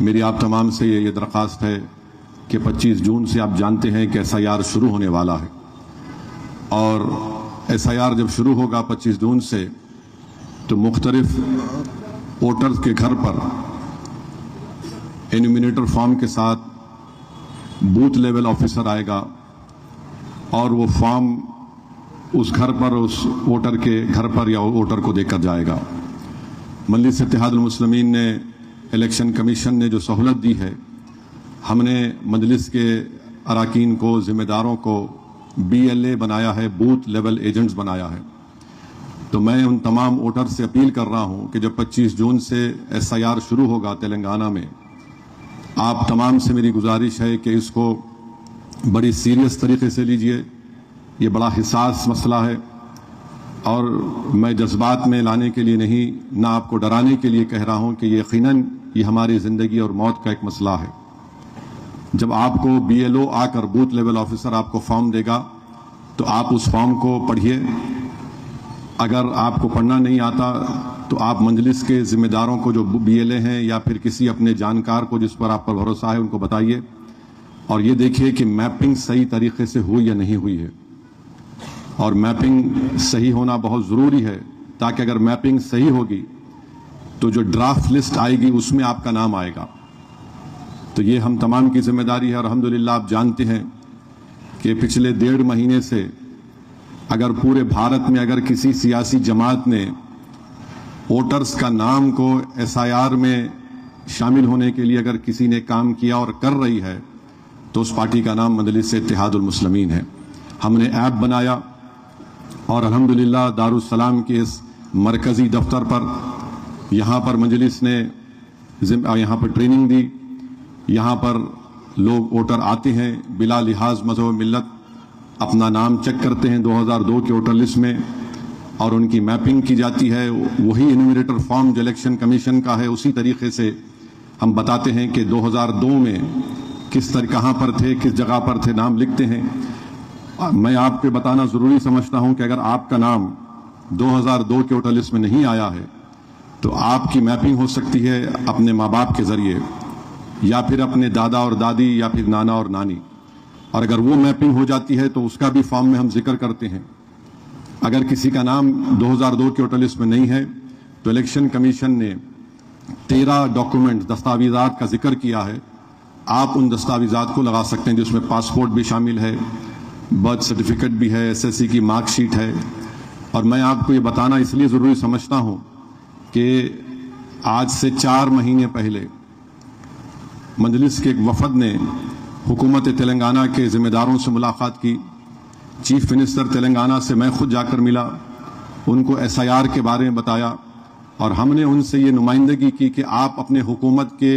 میری آپ تمام سے یہ درخواست ہے کہ 25 جون سے آپ جانتے ہیں کہ SIR شروع ہونے والا ہے، اور SIR جب شروع ہوگا 25 جون سے تو مختلف ووٹرز کے گھر پر انیومینیٹر فارم کے ساتھ بوتھ لیول آفیسر آئے گا اور وہ فارم اس گھر پر، اس ووٹر کے گھر پر یا ووٹر کو دے کر جائے گا۔ مجلس اتحاد المسلمین نے، الیکشن کمیشن نے جو سہولت دی ہے، ہم نے مجلس کے اراکین کو، ذمہ داروں کو BLA بنایا ہے، بوتھ لیول ایجنٹس بنایا ہے۔ تو میں ان تمام ووٹر سے اپیل کر رہا ہوں کہ جب 25 جون سے SIR شروع ہوگا تلنگانہ میں، آپ تمام سے میری گزارش ہے کہ اس کو بڑی سیریس طریقے سے لیجئے۔ یہ بڑا حساس مسئلہ ہے، اور میں جذبات میں لانے کے لیے نہیں، نہ آپ کو ڈرانے کے لیے کہہ رہا ہوں کہ یقیناً یہ ہماری زندگی اور موت کا ایک مسئلہ ہے۔ جب آپ کو BLO آ کر، بوتھ لیول آفیسر آپ کو فارم دے گا تو آپ اس فارم کو پڑھیے۔ اگر آپ کو پڑھنا نہیں آتا تو آپ مجلس کے ذمہ داروں کو جو BLA ہیں یا پھر کسی اپنے جانکار کو جس پر آپ پر بھروسہ ہے ان کو بتائیے، اور یہ دیکھیے کہ میپنگ صحیح طریقے سے ہوئی یا نہیں ہوئی ہے۔ اور میپنگ صحیح ہونا بہت ضروری ہے، تاکہ اگر میپنگ صحیح ہوگی تو جو ڈرافٹ لسٹ آئے گی اس میں آپ کا نام آئے گا۔ تو یہ ہم تمام کی ذمہ داری ہے، اور الحمدللہ آپ جانتے ہیں کہ پچھلے 1.5 مہینے سے اگر پورے بھارت میں اگر کسی سیاسی جماعت نے ووٹرز کا نام کو SIR میں شامل ہونے کے لیے اگر کسی نے کام کیا اور کر رہی ہے تو اس پارٹی کا نام مجلس اتحاد المسلمین ہے۔ ہم نے ایپ بنایا، اور الحمدللہ دارالسلام کے اس مرکزی دفتر پر یہاں پر مجلس نے یہاں پر ٹریننگ دی۔ یہاں پر لوگ ووٹر آتے ہیں، بلا لحاظ مذہب و ملت اپنا نام چیک کرتے ہیں 2002 کے ووٹر لسٹ میں، اور ان کی میپنگ کی جاتی ہے۔ وہی انیومریٹر فارم جو الیکشن کمیشن کا ہے، اسی طریقے سے ہم بتاتے ہیں کہ 2002 میں کس طرح، کہاں پر تھے، کس جگہ پر تھے، نام لکھتے ہیں۔ میں آپ کو بتانا ضروری سمجھتا ہوں کہ اگر آپ کا نام 2002 کے ووٹر لسٹ میں نہیں آیا ہے تو آپ کی میپنگ ہو سکتی ہے اپنے ماں باپ کے ذریعے، یا پھر اپنے دادا اور دادی، یا پھر نانا اور نانی، اور اگر وہ میپنگ ہو جاتی ہے تو اس کا بھی فارم میں ہم ذکر کرتے ہیں۔ اگر کسی کا نام 2002 کے ووٹر لسٹ میں نہیں ہے تو الیکشن کمیشن نے 13 ڈاکومنٹ، دستاویزات کا ذکر کیا ہے۔ آپ ان دستاویزات کو لگا سکتے ہیں، جس میں پاسپورٹ بھی شامل ہے، برتھ سرٹیفکیٹ بھی ہے، SSC کی مارک شیٹ ہے۔ اور میں آپ کو یہ بتانا اس لیے ضروری سمجھتا ہوں کہ آج سے 4 مہینے پہلے مجلس کے ایک وفد نے حکومت تلنگانہ کے ذمہ داروں سے ملاقات کی۔ چیف منسٹر تلنگانہ سے میں خود جا کر ملا، ان کو SIR کے بارے میں بتایا، اور ہم نے ان سے یہ نمائندگی کی کہ آپ اپنے حکومت کے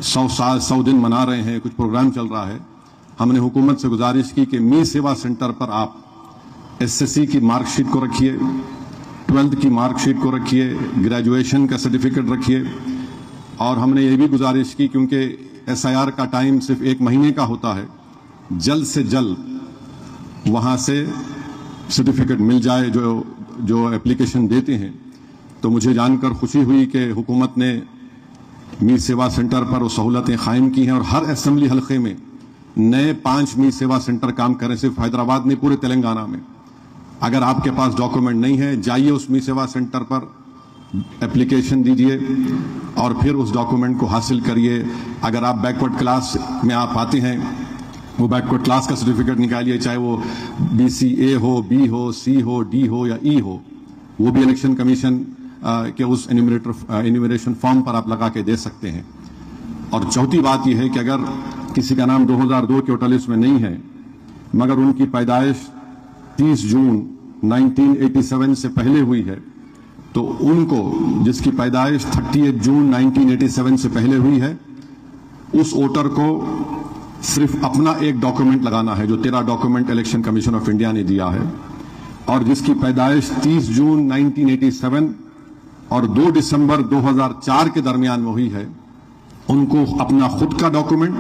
100 دن منا رہے ہیں، کچھ پروگرام چل رہا ہے۔ ہم نے حکومت سے گزارش کی کہ می سیوا سینٹر پر آپ SSC کی مارک شیٹ کو رکھیے، 12th کی مارک شیٹ کو رکھیے، گریجویشن کا سرٹیفکیٹ رکھیے، اور ہم نے یہ بھی گزارش کی کیونکہ SIR کا ٹائم صرف 1 مہینے کا ہوتا ہے، جلد سے جلد وہاں سے سرٹیفکیٹ مل جائے جو اپلیکیشن دیتے ہیں۔ تو مجھے جان کر خوشی ہوئی کہ حکومت نے می سیوا سینٹر پر وہ سہولتیں قائم کی ہیں، اور ہر اسمبلی حلقے میں نئے 5 می سیوا سینٹر کام کریں، صرف حیدرآباد میں، پورے تلنگانہ میں۔ اگر آپ کے پاس ڈاکومنٹ نہیں ہے، جائیے اس می سیوا سینٹر پر، اپلیکیشن دیجئے، اور پھر اس ڈاکومنٹ کو حاصل کریے۔ اگر آپ بیکورڈ کلاس میں آپ آتے ہیں، وہ بیکورڈ کلاس کا سرٹیفکیٹ نکالیے، چاہے وہ BCA ہو، B ہو، C ہو، D ہو یا E ہو، وہ بھی الیکشن کمیشن کے اس انیومریشن فارم پر آپ لگا کے دے سکتے ہیں۔ اور چوتھی بات یہ ہے کہ اگر کسی کا نام 2002 کے ووٹر لسٹ میں نہیں ہے مگر ان کی پیدائش 30 جون 1987 سے پہلے ہوئی ہے، تو ان کو، جس کی پیدائش 30 جون 1987 سے پہلے ہوئی ہے، اس ووٹر کو صرف اپنا ایک ڈاکومنٹ لگانا ہے، جو 13 document election commission of India نے دیا ہے، اور جس کی پیدائش 30 جون 1987 اور 2 دسمبر 2004 کے درمیان میں ہوئی ہے، ان کو اپنا خود کا ڈاکومنٹ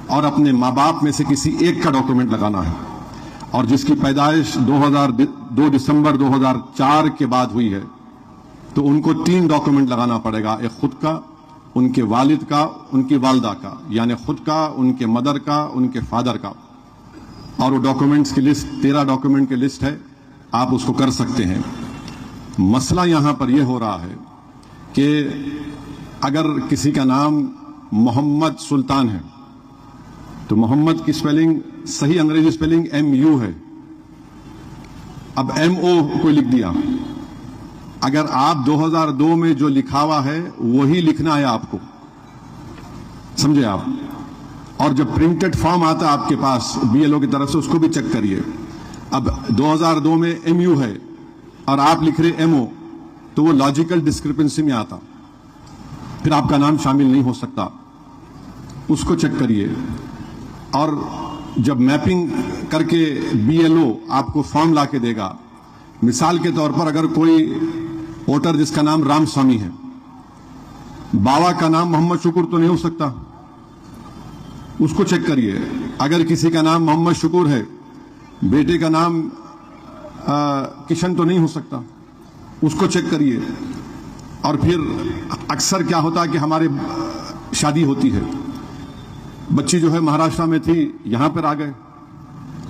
اور اپنے ماں باپ میں سے کسی ایک کا ڈاکومنٹ لگانا ہے۔ اور جس کی پیدائش 2 دسمبر 2004 کے بعد ہوئی ہے تو ان کو 3 ڈاکومنٹ لگانا پڑے گا، ایک خود کا، ان کے والد کا, ان کی والدہ کا, یعنی خود کا, ان کے مدر کا, ان کے فادر کا, اور وہ ڈاکومنٹس کی لسٹ 13 ڈاکومنٹ کی لسٹ ہے, آپ اس کو کر سکتے ہیں. مسئلہ یہاں پر یہ ہو رہا ہے کہ اگر کسی کا نام محمد سلطان ہے تو محمد کی سپیلنگ صحیح انگریزی سپیلنگ MU ہے, اب MO کو لکھ دیا. اگر آپ 2002 میں جو لکھا ہوا ہے وہی لکھنا ہے آپ کو, سمجھے آپ. اور جب پرنٹڈ فارم آتا ہے آپ کے پاس BLO کی طرف سے, اس کو بھی چیک کریے. اب 2002 میں MU ہے اور آپ لکھ رہے MO, تو وہ لاجیکل ڈسکرپنسی میں آتا, پھر آپ کا نام شامل نہیں ہو سکتا. اس کو چیک کریے. اور جب میپنگ کر کے BLO آپ کو فارم لا کے دے گا, مثال کے طور پر اگر کوئی ووٹر جس کا نام رام سوامی ہے, بابا کا نام محمد شکور تو نہیں ہو سکتا, اس کو چیک کریے. اگر کسی کا نام محمد شکور ہے, بیٹے کا نام کشن تو نہیں ہو سکتا, اس کو چیک کریے. اور پھر اکثر کیا ہوتا ہے کہ ہمارے شادی ہوتی ہے, بچی جو ہے مہاراشٹر میں تھی, یہاں پر آ گئے.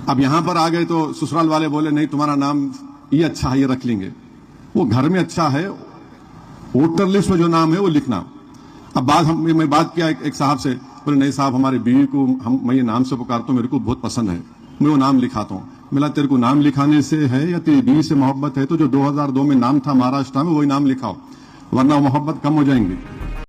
اب یہاں پر آ گئے تو سسرال والے بولے نہیں تمہارا نام یہ اچھا ہے, یہ رکھ لیں گے. وہ گھر میں اچھا ہے, ووٹر لسٹ میں جو نام ہے وہ لکھنا. اب میں بات کیا ایک صاحب سے, بولے نہیں صاحب ہماری بیوی کو میں یہ نام سے پکارتا ہوں, میرے کو بہت پسند ہے, میں وہ نام لکھاتا ہوں. ملا تیرے کو نام لکھانے سے ہے یا تیری بیوی سے محبت ہے, تو جو 2002 میں نام تھا مہاراشٹر میں وہی نام لکھاؤ, ورنہ محبت کم ہو جائیں گے.